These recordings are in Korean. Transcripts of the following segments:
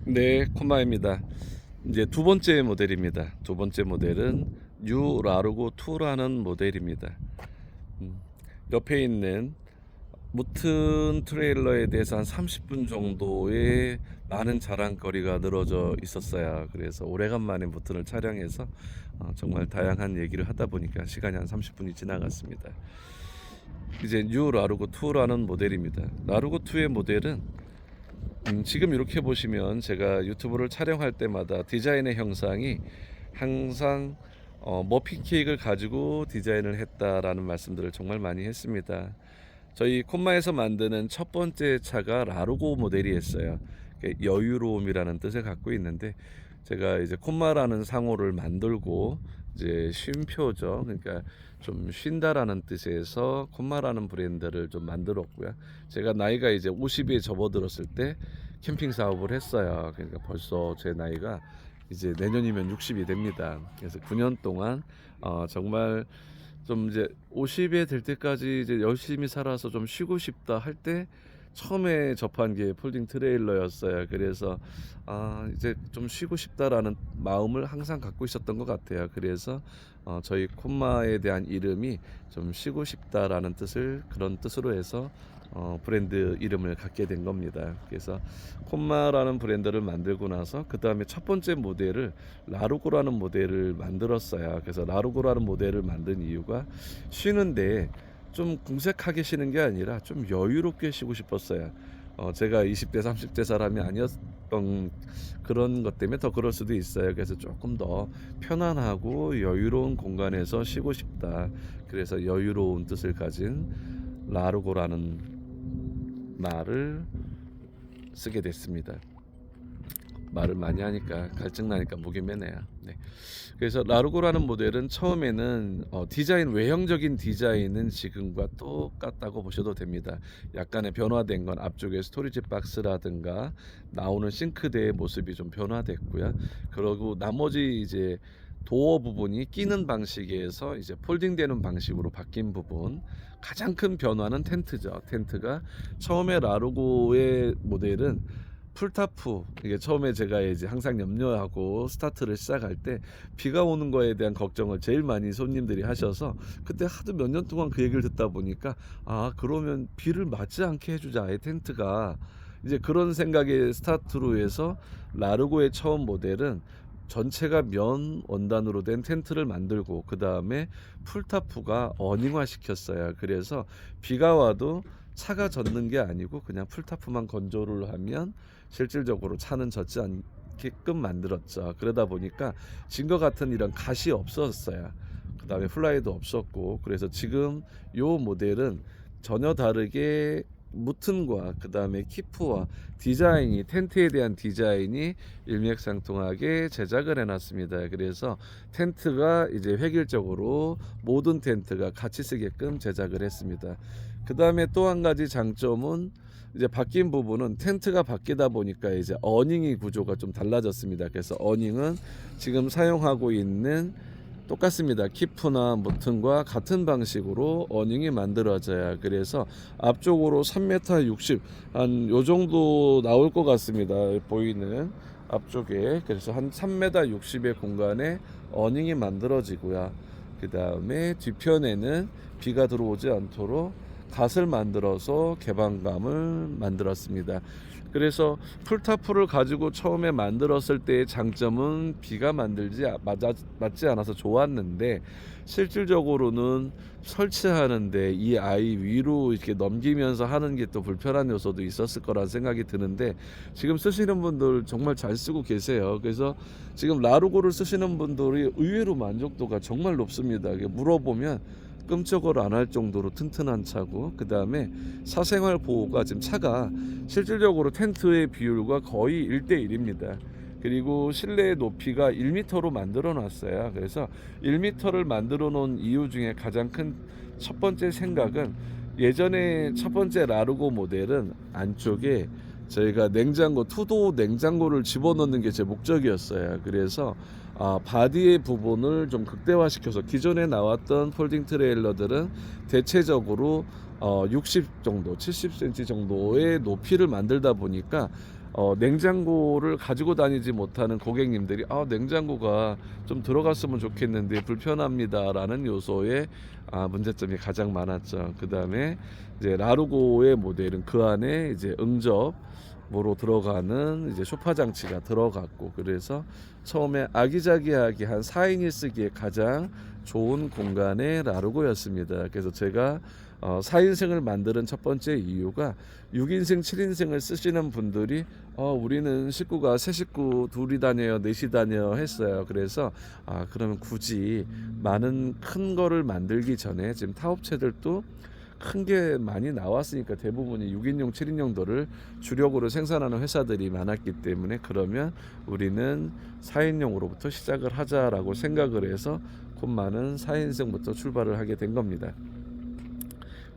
네, 코마입니다. 이제 두 번째 모델입니다. 두 번째 모델은 뉴 라르고 2라는 모델입니다. 음, 옆에 있는 무튼 트레일러에 대해서 한 30분 정도의 많은 자랑거리가 늘어져 있었어요. 그래서 오래간만에 무튼을 촬영해서 정말 다양한 얘기를 하다 보니까 시간이 한 30분이 지나갔습니다. 이제 뉴 라르고 2라는 모델입니다. 라르고 2의 모델은 지금 이렇게 보시면 제가 유튜브를 촬영할 때마다 디자인의 형상이 항상 머핀 케이크를 가지고 디자인을 했다라는 말씀들을 정말 많이 했습니다. 저희 콤마에서 만드는 첫 번째 차가 라르고 모델이었어요. 여유로움이라는 뜻을 갖고 있는데, 제가 이제 콤마라는 상호를 만들고 이제 쉼표죠. 그러니까 좀 쉰다라는 뜻에서 콤마라는 브랜드를 좀 만들었고요. 제가 나이가 이제 50에 접어들었을 때 캠핑 사업을 했어요. 그러니까 벌써 제 나이가 이제 내년이면 60이 됩니다. 그래서 9년 동안 정말 좀 이제 50에 될 때까지 이제 열심히 살아서 좀 쉬고 싶다 할 때 처음에 접한 게 폴딩 트레일러였어요. 그래서 이제 좀 쉬고 싶다라는 마음을 항상 갖고 있었던 것 같아요. 그래서 저희 콤마에 대한 이름이 좀 쉬고 싶다라는 뜻을 그런 뜻으로 해서 브랜드 이름을 갖게 된 겁니다. 그래서 콤마라는 브랜드를 만들고 나서 그 다음에 첫 번째 모델을 라르고라는 모델을 만들었어요. 그래서 라르고라는 모델을 만든 이유가 쉬는데 좀 궁색하게 쉬는 게 아니라 좀 여유롭게 쉬고 싶었어요. 제가 20대 30대 사람이 아니었던 그런 것 때문에 더 그럴 수도 있어요. 그래서 조금 더 편안하고 여유로운 공간에서 쉬고 싶다. 그래서 여유로운 뜻을 가진 라르고라는 말을 쓰게 됐습니다. 말을 많이 하니까 갈증 나니까 목이 메네요. 네. 그래서 라르고라는 모델은 처음에는 디자인, 외형적인 디자인은 지금과 똑같다고 보셔도 됩니다. 약간의 변화된 건 앞쪽에 스토리지 박스라든가 나오는 싱크대의 모습이 좀 변화됐고요. 그리고 나머지 이제 도어 부분이 끼는 방식에서 이제 폴딩되는 방식으로 바뀐 부분, 가장 큰 변화는 텐트죠. 텐트가 처음에 라르고의 모델은 풀타프, 이게 처음에 제가 이제 항상 염려하고 스타트를 시작할 때 비가 오는 거에 대한 걱정을 제일 많이 손님들이 하셔서, 그때 하도 몇 년 동안 그 얘기를 듣다 보니까 그러면 비를 맞지 않게 해주자 아예 텐트가, 이제 그런 생각에 스타트로 해서 라르고의 처음 모델은 전체가 면 원단으로 된 텐트를 만들고 그 다음에 풀타프가 어닝화 시켰어요. 그래서 비가 와도 차가 젖는 게 아니고 그냥 풀타프만 건조를 하면 실질적으로 차는 젖지 않게끔 만들었죠. 그러다 보니까 진거 같은 이런 가시 없었어요. 그 다음에 플라이도 없었고, 그래서 지금 요 모델은 전혀 다르게 무튼과 그 다음에 키프와 디자인이, 텐트에 대한 디자인이 일맥상통하게 제작을 해놨습니다. 그래서 텐트가 이제 획일적으로 모든 텐트가 같이 쓰게끔 제작을 했습니다. 그 다음에 또 한 가지 장점은 이제 바뀐 부분은 텐트가 바뀌다 보니까 이제 어닝이 구조가 좀 달라졌습니다. 그래서 어닝은 지금 사용하고 있는 똑같습니다. 키프나 무튼과 같은 방식으로 어닝이 만들어져요. 그래서 앞쪽으로 3m 60 한 요 정도 나올 것 같습니다. 보이는 앞쪽에. 그래서 한 3m 60의 공간에 어닝이 만들어지고요. 그 다음에 뒤편에는 비가 들어오지 않도록 갓을 만들어서 개방감을 만들었습니다. 그래서 풀타프를 가지고 처음에 만들었을 때의 장점은 비가 맞지 않아서 좋았는데, 실질적으로는 설치하는데 이 아이 위로 이렇게 넘기면서 하는 게 또 불편한 요소도 있었을 거란 생각이 드는데, 지금 쓰시는 분들 정말 잘 쓰고 계세요. 그래서 지금 라르고를 쓰시는 분들이 의외로 만족도가 정말 높습니다. 물어보면 끔찍을 안 할 정도로 튼튼한 차고, 그 다음에 사생활 보호가 지금 차가 실질적으로 텐트의 비율과 거의 1대1입니다. 그리고 실내 높이가 1m로 만들어 놨어요. 그래서 1m를 만들어 놓은 이유 중에 가장 큰 첫 번째 생각은, 예전에 첫 번째 라르고 모델은 안쪽에 저희가 냉장고, 투도 냉장고를 집어넣는 게 제 목적이었어요. 그래서 바디의 부분을 좀 극대화시켜서, 기존에 나왔던 폴딩 트레일러들은 대체적으로 60 정도, 70cm 정도의 높이를 만들다 보니까 냉장고를 가지고 다니지 못하는 고객님들이 냉장고가 좀 들어갔으면 좋겠는데 불편합니다라는 요소에 문제점이 가장 많았죠. 그 다음에 이제 라루고의 모델은 그 안에 이제 응접으로 들어가는 이제 소파 장치가 들어갔고, 그래서 처음에 아기자기하게 한 4인이 쓰기에 가장 좋은 공간의 라루고였습니다. 그래서 제가 4인승을 만드는 첫 번째 이유가 6인승, 7인승을 쓰시는 분들이 우리는 식구가 3식구 2이 다녀요, 4이 다녀요 했어요. 그래서 그러면 굳이 많은 큰 거를 만들기 전에 지금 타업체들도 큰 게 많이 나왔으니까 대부분이 6인용, 7인용도를 주력으로 생산하는 회사들이 많았기 때문에, 그러면 우리는 4인용으로부터 시작을 하자라고 생각을 해서 콤마는 4인승부터 출발을 하게 된 겁니다.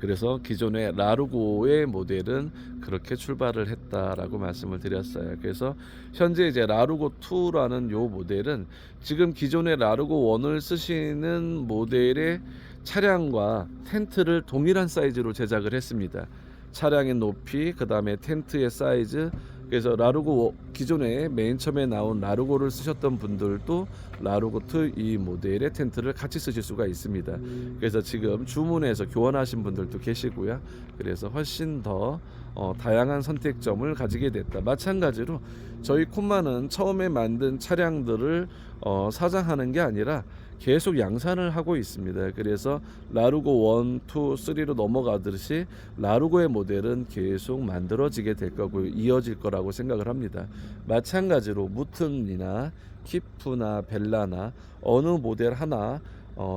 그래서 기존의 라루고의 모델은 그렇게 출발을 했다라고 말씀을 드렸어요. 그래서 현재 이제 라루고 2라는 요 모델은 지금 기존의 라루고 1을 쓰시는 모델의 차량과 텐트를 동일한 사이즈로 제작을 했습니다. 차량의 높이, 그 다음에 텐트의 사이즈. 그래서 라루고 기존에 맨 처음에 나온 라루고를 쓰셨던 분들도 라루고 2 이 모델의 텐트를 같이 쓰실 수가 있습니다. 그래서 지금 주문해서 교환하신 분들도 계시고요. 그래서 훨씬 더 다양한 선택점을 가지게 됐다. 마찬가지로 저희 콤마는 처음에 만든 차량들을 사장하는 게 아니라 계속 양산을 하고 있습니다. 그래서 라루고 1, 2, 3로 넘어가듯이 라루고의 모델은 계속 만들어지게 될 거고요. 이어질 거라고 생각을 합니다. 마찬가지로 무튼이나 키프나 벨라나 어느 모델 하나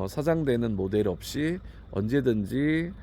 사장되는 모델 없이 언제든지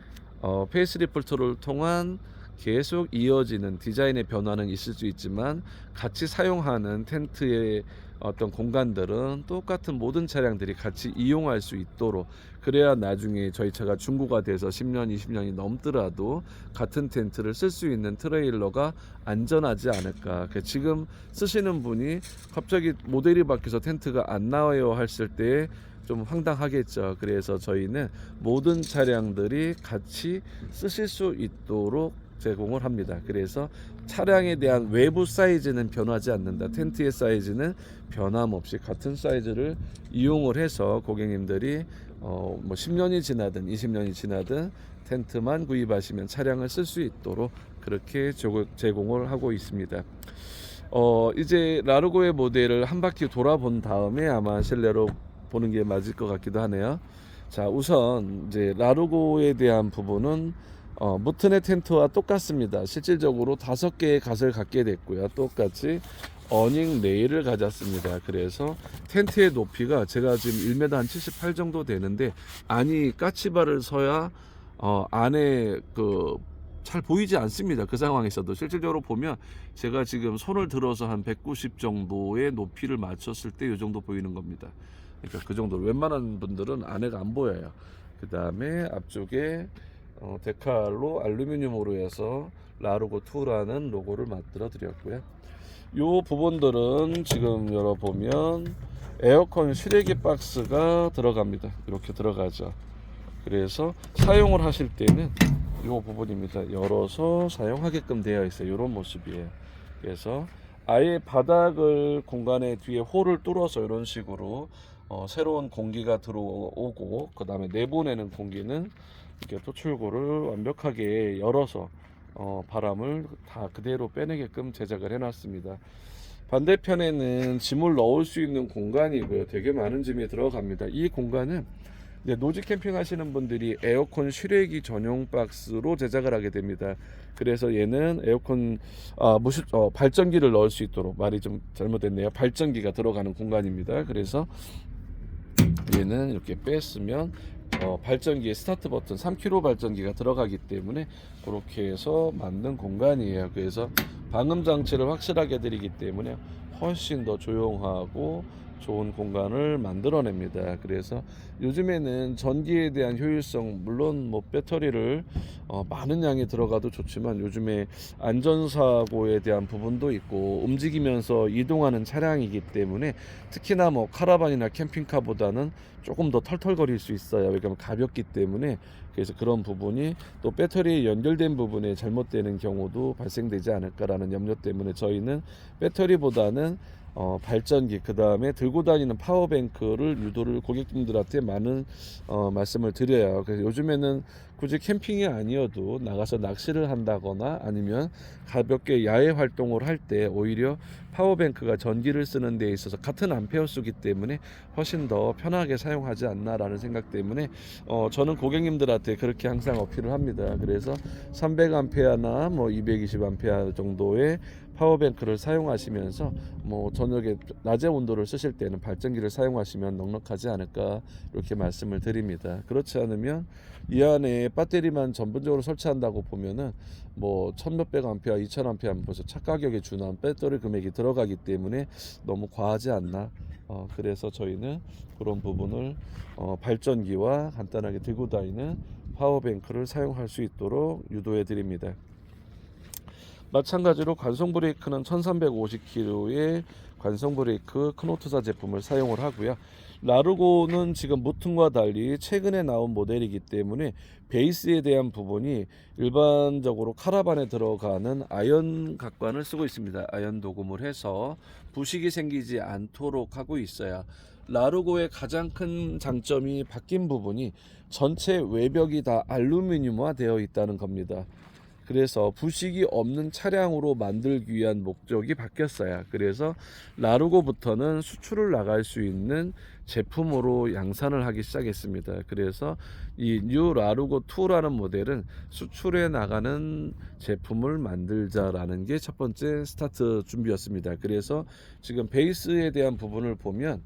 페이스리프트를 통한 계속 이어지는 디자인의 변화는 있을 수 있지만 같이 사용하는 텐트의 어떤 공간들은 똑같은 모든 차량들이 같이 이용할 수 있도록, 그래야 나중에 저희 차가 중고가 돼서 10년, 20년이 넘더라도 같은 텐트를 쓸 수 있는 트레일러가 안전하지 않을까. 지금 쓰시는 분이 갑자기 모델이 바뀌어서 텐트가 안 나와요 했을 때 좀 황당하겠죠. 그래서 저희는 모든 차량들이 같이 쓰실 수 있도록 제공을 합니다. 그래서 차량에 대한 외부 사이즈는 변하지 않는다. 텐트의 사이즈는 변함없이 같은 사이즈를 이용을 해서 고객님들이 뭐 10년이 지나든 20년이 지나든 텐트만 구입하시면 차량을 쓸 수 있도록 그렇게 제공을 하고 있습니다. 이제 라루고의 모델을 한 바퀴 돌아본 다음에 아마 실내로 보는 게 맞을 것 같기도 하네요. 자, 우선 이제 라루고에 대한 부분은 무튼의 텐트와 똑같습니다. 실질적으로 5개의 갓을 갖게 됐고요. 똑같이 어닝 레일을 가졌습니다. 그래서 텐트의 높이가 제가 지금 1m 한 78 정도 되는데, 안이 까치발을 서야 안에 잘 보이지 않습니다. 그 상황에서도 실질적으로 보면 제가 지금 손을 들어서 한 190 정도의 높이를 맞췄을 때 이 정도 보이는 겁니다. 그러니까 그 정도로 웬만한 분들은 안에가 안 보여요. 그 다음에 앞쪽에 데칼로 알루미늄으로 해서 라루고 2라는 로고를 만들어 드렸고요. 이 부분들은 지금 열어보면 에어컨 실외기 박스가 들어갑니다. 이렇게 들어가죠. 그래서 사용을 하실 때는 이 부분입니다. 열어서 사용하게끔 되어 있어요. 이런 모습이에요. 그래서 아예 바닥을 공간에 뒤에 홀을 뚫어서 이런 식으로 새로운 공기가 들어오고, 그 다음에 내보내는 공기는 이렇게 토출구를 완벽하게 열어서 바람을 다 그대로 빼내게끔 제작을 해놨습니다. 반대편에는 짐을 넣을 수 있는 공간이고요. 되게 많은 짐이 들어갑니다. 이 공간은 노지 캠핑 하시는 분들이 에어컨 실외기 전용 박스로 제작을 하게 됩니다. 그래서 얘는 에어컨 발전기를 넣을 수 있도록, 말이 좀 잘못됐네요. 발전기가 들어가는 공간입니다. 그래서 얘는 이렇게 뺐으면 발전기에 스타트 버튼 3kW 발전기가 들어가기 때문에 그렇게 해서 만든 공간이에요. 그래서 방음 장치를 확실하게 드리기 때문에 훨씬 더 조용하고 좋은 공간을 만들어냅니다. 그래서 요즘에는 전기에 대한 효율성, 물론 뭐 배터리를 많은 양이 들어가도 좋지만 요즘에 안전사고에 대한 부분도 있고 움직이면서 이동하는 차량이기 때문에 특히나 뭐 카라반이나 캠핑카보다는 조금 더 털털거릴 수 있어요. 왜냐하면 가볍기 때문에. 그래서 그런 부분이 또 배터리에 연결된 부분에 잘못되는 경우도 발생되지 않을까라는 염려 때문에 저희는 배터리보다는 발전기, 그 다음에 들고 다니는 파워뱅크를 유도를 고객님들한테 많은 말씀을 드려요. 그래서 요즘에는 굳이 캠핑이 아니어도 나가서 낚시를 한다거나 아니면 가볍게 야외 활동을 할 때 오히려 파워뱅크가 전기를 쓰는 데 있어서 같은 암페어 수기 때문에 훨씬 더 편하게 사용하지 않나라는 생각 때문에 저는 고객님들한테 그렇게 항상 어필을 합니다. 그래서 300암페어나 뭐 220암페어 정도의 파워뱅크를 사용하시면서 뭐 저녁에 낮에 온도를 쓰실 때는 발전기를 사용하시면 넉넉하지 않을까 이렇게 말씀을 드립니다. 그렇지 않으면 이 안에 배터리만 전분적으로 설치한다고 보면은 뭐 1600 암페어, 2000 암페어 벌써 차 가격에 준한 배터리 금액이 들어가기 때문에 너무 과하지 않나. 그래서 저희는 그런 부분을 발전기와 간단하게 들고 다니는 파워뱅크를 사용할 수 있도록 유도해 드립니다. 마찬가지로 관성 브레이크는 1350kg의 관성 브레이크 크노트사 제품을 사용을 하고요. 라르고는 지금 무튼과 달리 최근에 나온 모델이기 때문에 베이스에 대한 부분이 일반적으로 카라반에 들어가는 아연 각관을 쓰고 있습니다. 아연 도금을 해서 부식이 생기지 않도록 하고 있어요. 라르고의 가장 큰 장점이 바뀐 부분이 전체 외벽이 다 알루미늄화 되어 있다는 겁니다. 그래서 부식이 없는 차량으로 만들기 위한 목적이 바뀌었어요. 그래서 라르고부터는 수출을 나갈 수 있는 제품으로 양산을 하기 시작했습니다. 그래서 이 뉴 라르고 2라는 모델은 수출해 나가는 제품을 만들자라는 게 첫 번째 스타트 준비였습니다. 그래서 지금 베이스에 대한 부분을 보면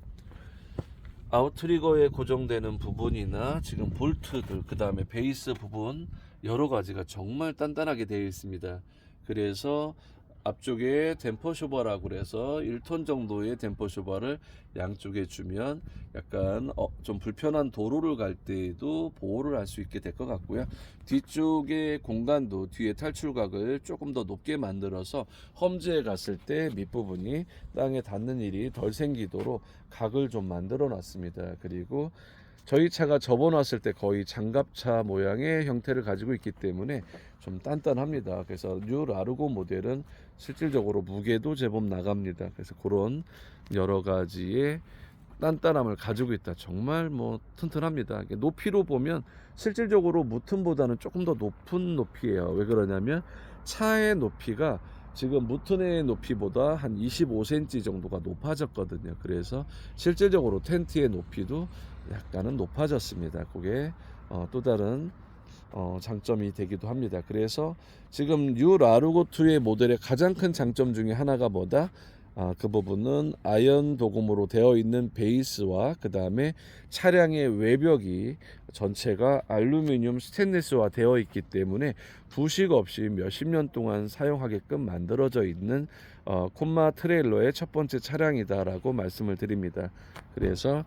아웃트리거에 고정되는 부분이나 지금 볼트들, 그 다음에 베이스 부분 여러 가지가 정말 단단하게 되어 있습니다. 그래서 앞쪽에 댐퍼 쇼버라고 그래서 1톤 정도의 댐퍼 쇼버를 양쪽에 주면 약간 좀 불편한 도로를 갈 때에도 보호를 할 수 있게 될 것 같고요. 뒤쪽의 공간도 뒤에 탈출각을 조금 더 높게 만들어서 험지에 갔을 때 밑부분이 땅에 닿는 일이 덜 생기도록 각을 좀 만들어 놨습니다. 그리고 저희 차가 접어놨을 때 거의 장갑차 모양의 형태를 가지고 있기 때문에 좀 단단합니다. 그래서 뉴 라르고 모델은 실질적으로 무게도 제법 나갑니다. 그래서 그런 여러 가지의 단단함을 가지고 있다. 정말 뭐 튼튼합니다. 높이로 보면 실질적으로 무튼보다는 조금 더 높은 높이예요. 왜 그러냐면 차의 높이가 지금 무튼의 높이보다 한 25cm 정도가 높아졌거든요. 그래서 실질적으로 텐트의 높이도 약간은 높아졌습니다. 그게 또 다른 장점이 되기도 합니다. 그래서 지금 뉴 라르고2의 모델의 가장 큰 장점 중에 하나가 뭐다? 그 부분은 아연 도금으로 되어 있는 베이스와 그 다음에 차량의 외벽이 전체가 알루미늄 스테인리스화 되어 있기 때문에 부식 없이 몇십 년 동안 사용하게끔 만들어져 있는 콤마 트레일러의 첫 번째 차량이다라고 말씀을 드립니다. 그래서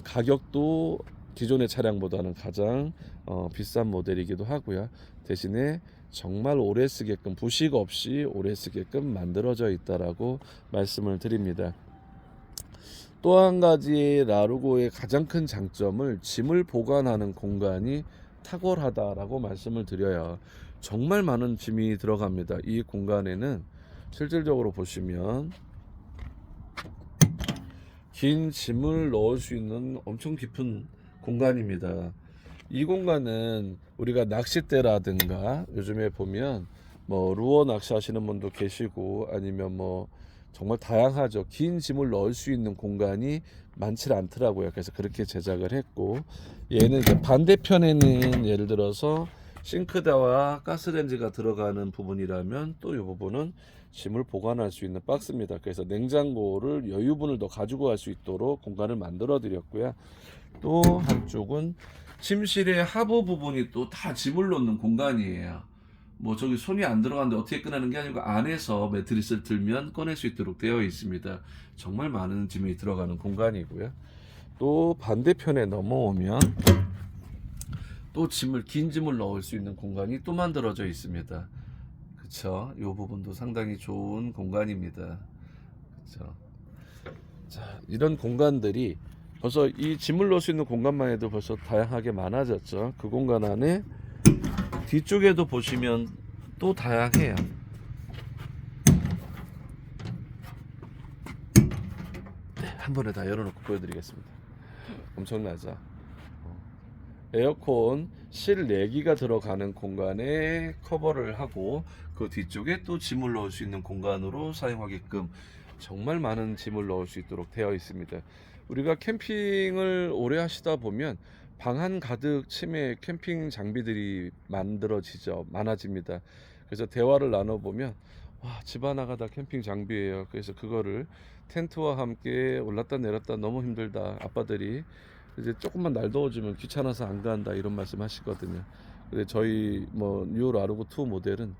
가격도 기존의 차량보다는 가장 비싼 모델이기도 하고요. 대신에 정말 오래 쓰게끔 부식 없이 오래 쓰게끔 만들어져 있다라고 말씀을 드립니다. 또 한 가지 라르고의 가장 큰 장점을 짐을 보관하는 공간이 탁월하다라고 말씀을 드려요. 정말 많은 짐이 들어갑니다. 이 공간에는 실질적으로 보시면 긴 짐을 넣을 수 있는 엄청 깊은 공간입니다. 이 공간은 우리가 낚싯대라든가 요즘에 보면 뭐 루어 낚시하시는 분도 계시고 아니면 뭐 정말 다양하죠. 긴 짐을 넣을 수 있는 공간이 많지 않더라고요. 그래서 그렇게 제작을 했고 얘는 이제 반대편에는 예를 들어서 싱크대와 가스레인지가 들어가는 부분이라면 또 이 부분은 짐을 보관할 수 있는 박스입니다. 그래서 냉장고를 여유분을 더 가지고 갈 수 있도록 공간을 만들어 드렸고요. 또 한쪽은 침실의 하부 부분이 또 다 짐을 넣는 공간이에요. 뭐 저기 손이 안 들어가는데 어떻게 꺼내는 게 아니고 안에서 매트리스를 들면 꺼낼 수 있도록 되어 있습니다. 정말 많은 짐이 들어가는 공간이고요. 또 반대편에 넘어오면 또 긴 짐을 넣을 수 있는 공간이 또 만들어져 있습니다. 그쵸? 이 부분도 상당히 좋은 공간입니다. 그쵸? 자, 이런 공간들이 벌써 이 짐을 넣을 수 있는 공간만 해도 벌써 다양하게 많아졌죠. 그 공간 안에 뒤쪽에도 보시면 또 다양해요. 네, 한 번에 다 열어놓고 보여드리겠습니다. 엄청나죠? 에어컨 실내기가 들어가는 공간에 커버를 하고 그 뒤쪽에 또 짐을 넣을 수 있는 공간으로 사용하게끔 정말 많은 짐을 넣을 수 있도록 되어 있습니다. 우리가 캠핑을 오래 하시다 보면 방 한 가득 침에 캠핑 장비들이 많아집니다. 그래서 대화를 나눠보면 와, 집 하나가 다 캠핑 장비예요. 그래서 그거를 텐트와 함께 올랐다 내렸다 너무 힘들다. 아빠들이 이제 조금만 날 더워지면 귀찮아서 안 간다 이런 말씀 하시거든요. 근데 저희 뭐 뉴 라르고 2 모델은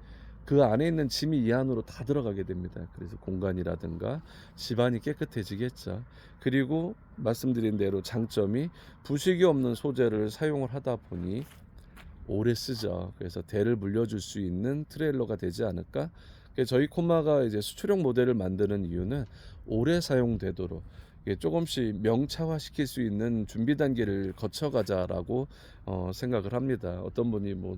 그 안에 있는 짐이 이 안으로 다 들어가게 됩니다. 그래서 공간이라든가 집안이 깨끗해지겠죠. 그리고 말씀드린 대로 장점이 부식이 없는 소재를 사용을 하다 보니 오래 쓰죠. 그래서 대를 물려줄 수 있는 트레일러가 되지 않을까. 그래서 저희 코마가 이제 수출용 모델을 만드는 이유는 오래 사용되도록 조금씩 명차화 시킬 수 있는 준비 단계를 거쳐가자라고 생각을 합니다. 어떤 분이 뭐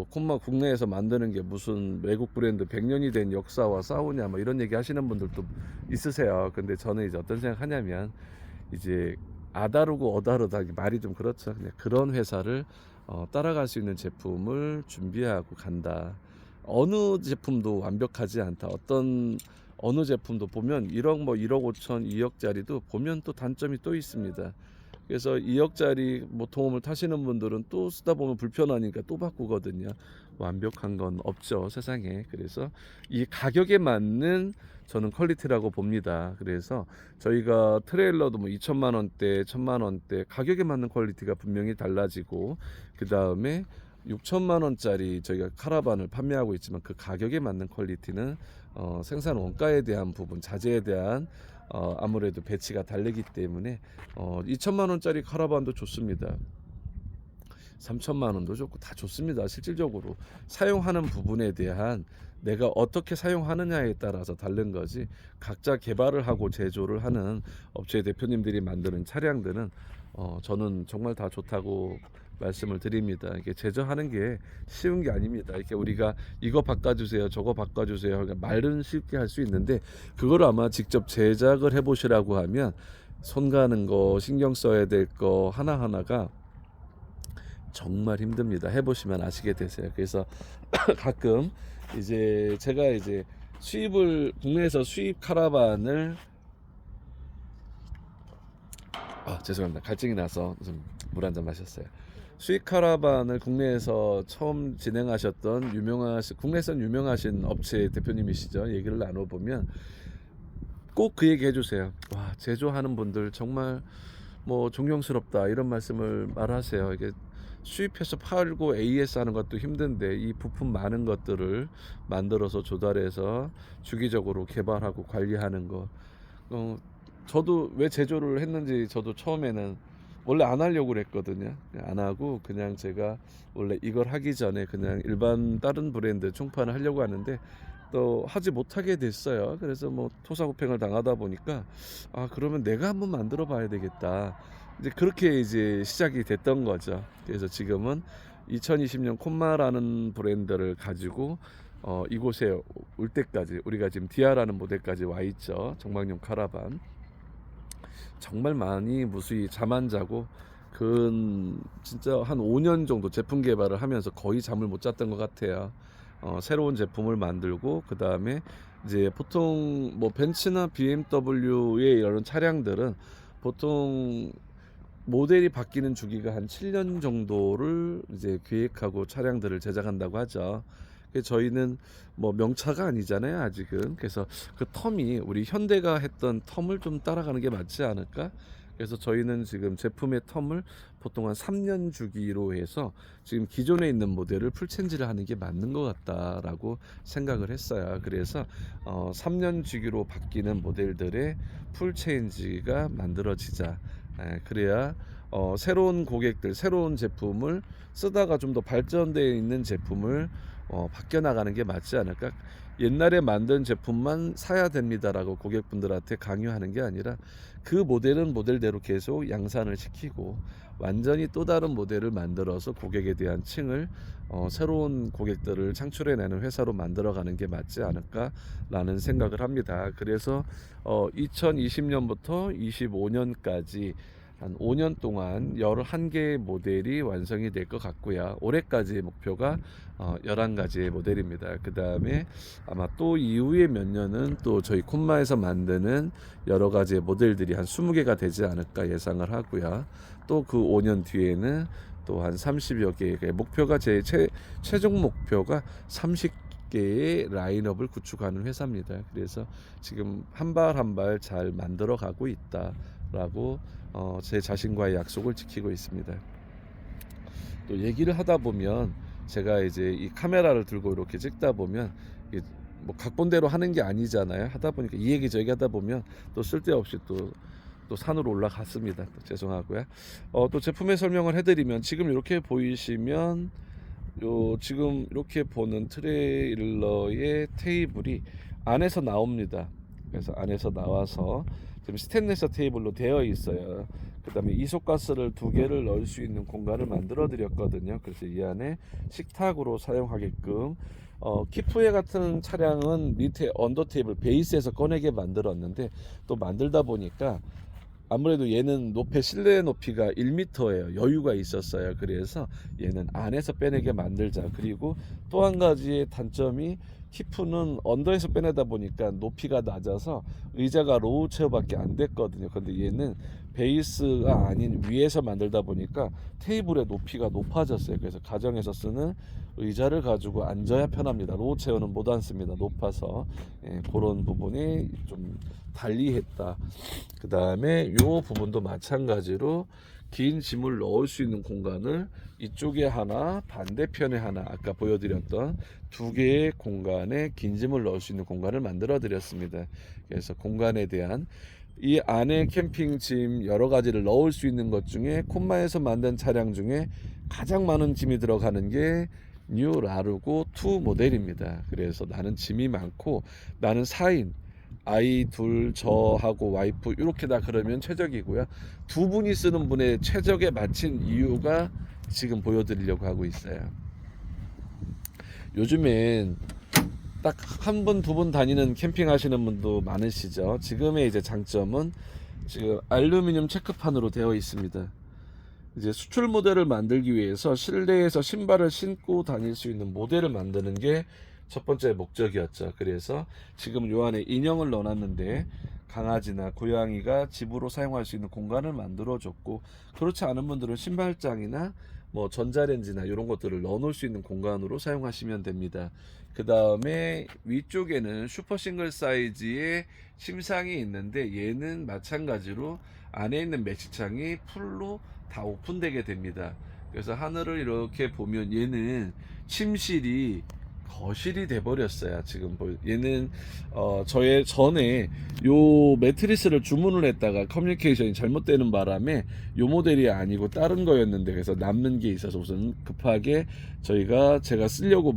콤마 국내에서 만드는 게 무슨 외국 브랜드 100년이 된 역사와 싸우냐 뭐 이런 얘기 하시는 분들도 있으세요. 근데 저는 이제 어떤 생각 하냐면 이제 아다르고 어다르다 말이 좀 그렇죠. 그냥 그런 회사를 따라갈 수 있는 제품을 준비하고 간다. 어느 제품도 완벽하지 않다. 어느 제품도 보면 1억 1억 5천 2억짜리도 보면 또 단점이 또 있습니다. 그래서 2억짜리 모터홈을 타시는 분들은 또 쓰다 보면 불편하니까 또 바꾸거든요. 완벽한 건 없죠, 세상에. 그래서 이 가격에 맞는 저는 퀄리티라고 봅니다. 그래서 저희가 트레일러도 뭐 2천만 원대, 1천만 원대 가격에 맞는 퀄리티가 분명히 달라지고, 그 다음에 6천만 원짜리 저희가 카라반을 판매하고 있지만 그 가격에 맞는 퀄리티는 생산 원가에 대한 부분, 자재에 대한 아무래도 배치가 다르기 때문에 2천만 원짜리 카라반도 좋습니다. 3천만 원도 좋고 다 좋습니다. 실질적으로 사용하는 부분에 대한 내가 어떻게 사용하느냐에 따라서 다른 거지, 각자 개발을 하고 제조를 하는 업체 대표님들이 만드는 차량들은 저는 정말 다 좋다고 말씀을 드립니다. 이게 제조하는 게 쉬운 게 아닙니다. 이렇게 우리가 이거 바꿔주세요, 저거 바꿔주세요, 그러니까 말은 쉽게 할 수 있는데 그걸 아마 직접 제작을 해보시라고 하면 손 가는 거, 신경 써야 될 거 하나하나가 정말 힘듭니다. 해보시면 아시게 되세요. 그래서 가끔 이제 제가 이제 국내에서 수입 카라반을 죄송합니다. 갈증이 나서 좀 물 한 잔 마셨어요. 수입 카라반을 국내에서 처음 진행하셨던 국내에선 유명하신 업체 대표님이시죠. 얘기를 나눠보면 꼭 그 얘기 해주세요. 와, 제조하는 분들 정말 뭐 존경스럽다 이런 말씀을 말하세요. 이게 수입해서 팔고 AS 하는 것도 힘든데 이 부품 많은 것들을 만들어서 조달해서 주기적으로 개발하고 관리하는 거, 저도 왜 제조를 했는지 저도 처음에는 원래 안 하려고 그랬거든요. 안 하고 그냥 제가 원래 이걸 하기 전에 그냥 일반 다른 브랜드 총판을 하려고 하는데 또 하지 못하게 됐어요. 그래서 뭐 토사구팽을 당하다 보니까 그러면 내가 한번 만들어 봐야 되겠다. 이제 그렇게 이제 시작이 됐던 거죠. 그래서 지금은 2020년 콤마라는 브랜드를 가지고 이곳에 올 때까지 우리가 지금 디아라는 모델까지 와 있죠. 정박용 카라반. 정말 많이 무수히 잠 안 자고 진짜 한 5년 정도 제품 개발을 하면서 거의 잠을 못 잤던 것 같아요. 새로운 제품을 만들고 그 다음에 이제 보통 뭐 벤츠나 BMW의 이런 차량들은 보통 모델이 바뀌는 주기가 한 7년 정도를 이제 계획하고 차량들을 제작한다고 하죠. 그래서 저희는 뭐 명차가 아니잖아요, 아직은. 그래서 그 텀이 우리 현대가 했던 텀을 좀 따라가는 게 맞지 않을까? 그래서 저희는 지금 제품의 텀을 보통 한 3년 주기로 해서 지금 기존에 있는 모델을 풀체인지를 하는 게 맞는 것 같다라고 생각을 했어요. 그래서 3년 주기로 바뀌는 모델들의 풀체인지가 만들어지자. 그래야 새로운 고객들, 새로운 제품을 쓰다가 좀 더 발전되어 있는 제품을 바뀌어 나가는 게 맞지 않을까? 옛날에 만든 제품만 사야 됩니다라고 고객분들한테 강요하는 게 아니라 그 모델은 모델대로 계속 양산을 시키고 완전히 또 다른 모델을 만들어서 고객에 대한 층을 새로운 고객들을 창출해내는 회사로 만들어가는 게 맞지 않을까라는 생각을 합니다. 그래서 2020년부터 25년까지 한 5년 동안 11개의 모델이 완성이 될 것 같고요. 올해까지의 목표가 11가지의 모델입니다. 그 다음에 아마 또 이후에 몇 년은 또 저희 콤마에서 만드는 여러 가지의 모델들이 한 20개가 되지 않을까 예상을 하고요. 또 그 5년 뒤에는 또 한 30여 개의 목표가 제 최종 목표가 30개의 라인업을 구축하는 회사입니다. 그래서 지금 한 발 한 발 잘 만들어 가고 있다라고 제 자신과의 약속을 지키고 있습니다. 또 얘기를 하다 보면 제가 이제 이 카메라를 들고 이렇게 찍다 보면 뭐 각본대로 하는 게 아니잖아요. 하다 보니까 이 얘기 저 얘기 하다 보면 또 쓸데없이 또 산으로 올라갔습니다. 또 죄송하고요. 또 제품의 설명을 해드리면 지금 이렇게 보이시면 지금 이렇게 보는 트레일러의 테이블이 안에서 나옵니다. 그래서 안에서 나와서 지금 스테인리스 테이블로 되어 있어요. 그 다음에 이소가스를 2개를 넣을 수 있는 공간을 만들어 드렸거든요. 그래서 이 안에 식탁으로 사용하게끔 키프에 같은 차량은 밑에 언더 테이블 베이스에서 꺼내게 만들었는데 또 만들다 보니까 아무래도 얘는 실내 높이가 1m예요. 여유가 있었어요. 그래서 얘는 안에서 빼내게 만들자. 그리고 또 한 가지의 단점이 키프는 언더에서 빼내다 보니까 높이가 낮아서 의자가 로우 체어밖에 안 됐거든요. 근데 얘는 베이스가 아닌 위에서 만들다 보니까 테이블의 높이가 높아졌어요. 그래서 가정에서 쓰는 의자를 가지고 앉아야 편합니다. 로우 체어는 못 앉습니다. 높아서. 그런 부분이 좀 달리했다. 그 다음에 이 부분도 마찬가지로 긴 짐을 넣을 수 있는 공간을 이쪽에 하나, 반대편에 하나, 아까 보여드렸던 2개의 공간에 긴 짐을 넣을 수 있는 공간을 만들어 드렸습니다. 그래서 공간에 대한 이 안에 캠핑 짐 여러 가지를 넣을 수 있는 것 중에 콤마에서 만든 차량 중에 가장 많은 짐이 들어가는 게 뉴 라르고 2 모델입니다. 그래서 나는 짐이 많고 나는 4인 아이 둘 저하고 와이프 이렇게 다 그러면 최적이고요. 2분이 쓰는 분의 최적에 맞춘 이유가 지금 보여드리려고 하고 있어요. 요즘엔 딱 한 번, 2번 다니는 캠핑 하시는 분도 많으시죠. 지금의 이제 장점은 지금 알루미늄 체크판으로 되어 있습니다. 이제 수출 모델을 만들기 위해서 실내에서 신발을 신고 다닐 수 있는 모델을 만드는 게 첫 번째 목적이었죠. 그래서 지금 요 안에 인형을 넣어놨는데 강아지나 고양이가 집으로 사용할 수 있는 공간을 만들어 줬고, 그렇지 않은 분들은 신발장이나 뭐 전자레인지나 이런 것들을 넣어 놓을 수 있는 공간으로 사용하시면 됩니다. 그 다음에 위쪽에는 슈퍼 싱글 사이즈의 침상이 있는데 얘는 마찬가지로 안에 있는 매치창이 풀로 다 오픈되게 됩니다. 그래서 하늘을 이렇게 보면 얘는 침실이 거실이 돼 버렸어요. 지금 얘는 저의 전에 요 매트리스를 주문을 했다가 커뮤니케이션이 잘못되는 바람에 요 모델이 아니고 다른 거였는데, 그래서 남는 게 있어서 우선 급하게 제가 쓰려고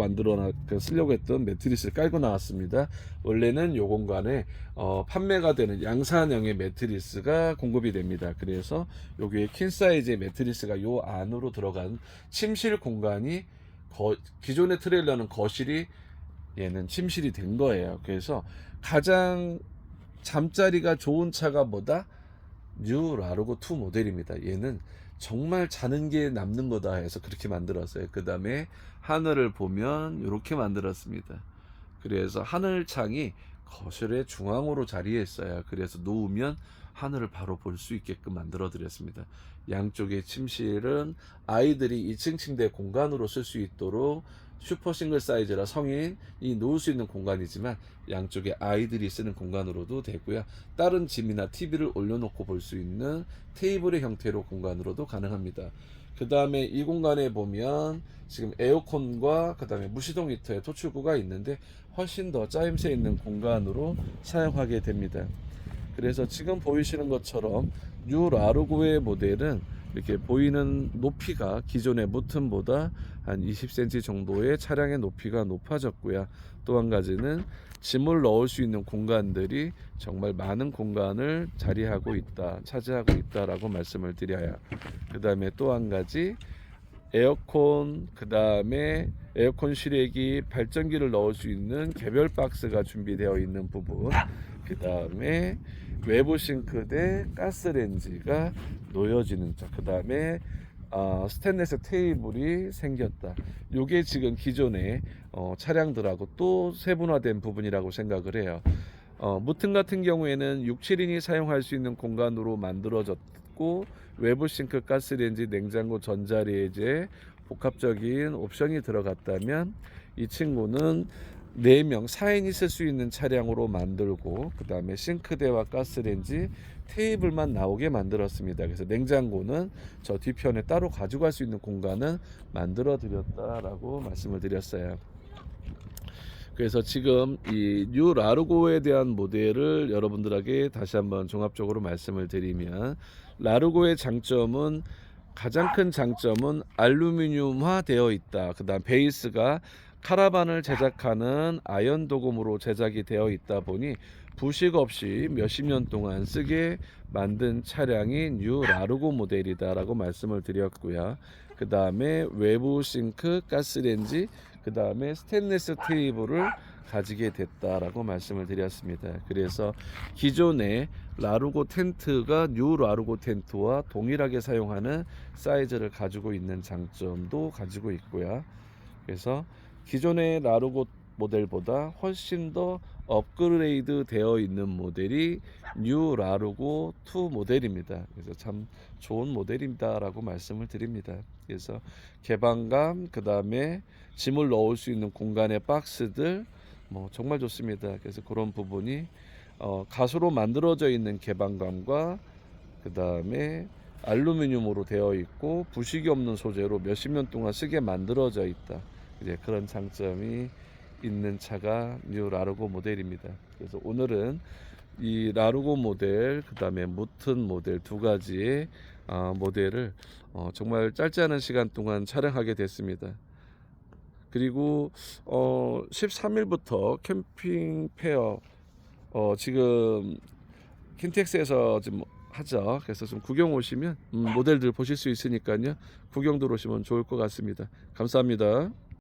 쓰려고 했던 매트리스를 깔고 나왔습니다. 원래는 요 공간에 판매가 되는 양산형의 매트리스가 공급이 됩니다. 그래서 여기에 퀸 사이즈의 매트리스가 요 안으로 들어간 침실 공간이 기존의 트레일러는 거실이 얘는 침실이 된 거예요. 그래서 가장 잠자리가 좋은 차가 뭐다? 뉴 라르고 2 모델입니다. 얘는 정말 자는 게 남는 거다 해서 그렇게 만들었어요. 그 다음에 하늘을 보면 이렇게 만들었습니다. 그래서 하늘창이 거실의 중앙으로 자리했어요. 그래서 누우면 하늘을 바로 볼 수 있게끔 만들어 드렸습니다. 양쪽의 침실은 아이들이 2층 침대 공간으로 쓸 수 있도록 슈퍼 싱글 사이즈라 성인이 놓을 수 있는 공간이지만 양쪽에 아이들이 쓰는 공간으로도 되고요. 다른 짐이나 TV를 올려놓고 볼 수 있는 테이블의 형태로 공간으로도 가능합니다. 그 다음에 이 공간에 보면 지금 에어컨과 그 다음에 무시동 히터의 토출구가 있는데 훨씬 더 짜임새 있는 공간으로 사용하게 됩니다. 그래서 지금 보이시는 것처럼 뉴 라르고의 모델은 이렇게 보이는 높이가 기존의 무튼보다 한 20cm 정도의 차량의 높이가 높아졌고요. 또 한 가지는 짐을 넣을 수 있는 공간들이 정말 많은 공간을 차지하고 있다라고 말씀을 드려요. 그 다음에 또 한 가지 에어컨, 그 다음에 에어컨 실외기, 발전기를 넣을 수 있는 개별 박스가 준비되어 있는 부분, 그 다음에 외부 싱크대, 가스레인지가 놓여지는 점, 그 다음에 스테인리스 테이블이 생겼다. 요게 지금 기존의 차량들하고 또 세분화된 부분이라고 생각을 해요. 무튼 같은 경우에는 6, 7인이 사용할 수 있는 공간으로 만들어졌고 외부 싱크, 가스레인지, 냉장고, 전자레인지에 복합적인 옵션이 들어갔다면 이 친구는 4명, 4인이 쓸 수 있는 차량으로 만들고 그 다음에 싱크대와 가스레인지, 테이블만 나오게 만들었습니다. 그래서 냉장고는 저 뒤편에 따로 가져갈 수 있는 공간은 만들어 드렸다라고 말씀을 드렸어요. 그래서 지금 이 뉴 라르고에 대한 모델을 여러분들에게 다시 한번 종합적으로 말씀을 드리면, 라르고의 장점은, 가장 큰 장점은 알루미늄화 되어 있다. 그 다음 베이스가 카라반을 제작하는 아연 도금으로 제작이 되어 있다 보니 부식 없이 몇십 년 동안 쓰게 만든 차량이 뉴 라르고 모델이다라고 말씀을 드렸고요. 그 다음에 외부 싱크, 가스레인지, 그 다음에 스테인리스 테이블을 가지게 됐다라고 말씀을 드렸습니다. 그래서 기존의 라르고 텐트가 뉴 라르고 텐트와 동일하게 사용하는 사이즈를 가지고 있는 장점도 가지고 있고요. 그래서 기존의 라르고 모델보다 훨씬 더 업그레이드 되어 있는 모델이 뉴 라르고 2 모델입니다. 그래서 참 좋은 모델입니다라고 말씀을 드립니다. 그래서 개방감, 그 다음에 짐을 넣을 수 있는 공간의 박스들 정말 좋습니다. 그래서 그런 부분이 가수로 만들어져 있는 개방감과 그 다음에 알루미늄으로 되어 있고 부식이 없는 소재로 몇십 년 동안 쓰게 만들어져 있다. 이제 그런 장점이 있는 차가 뉴 라르고 모델입니다. 그래서 오늘은 이 라르고 모델, 그 다음에 무튼 모델 두 가지의 모델을 정말 짧지 않은 시간 동안 촬영하게 됐습니다. 그리고 13일부터 캠핑 페어 지금 킨텍스에서 지금 하죠. 그래서 좀 구경 오시면 모델들 보실 수 있으니까요. 구경 들어오시면 좋을 것 같습니다. 감사합니다.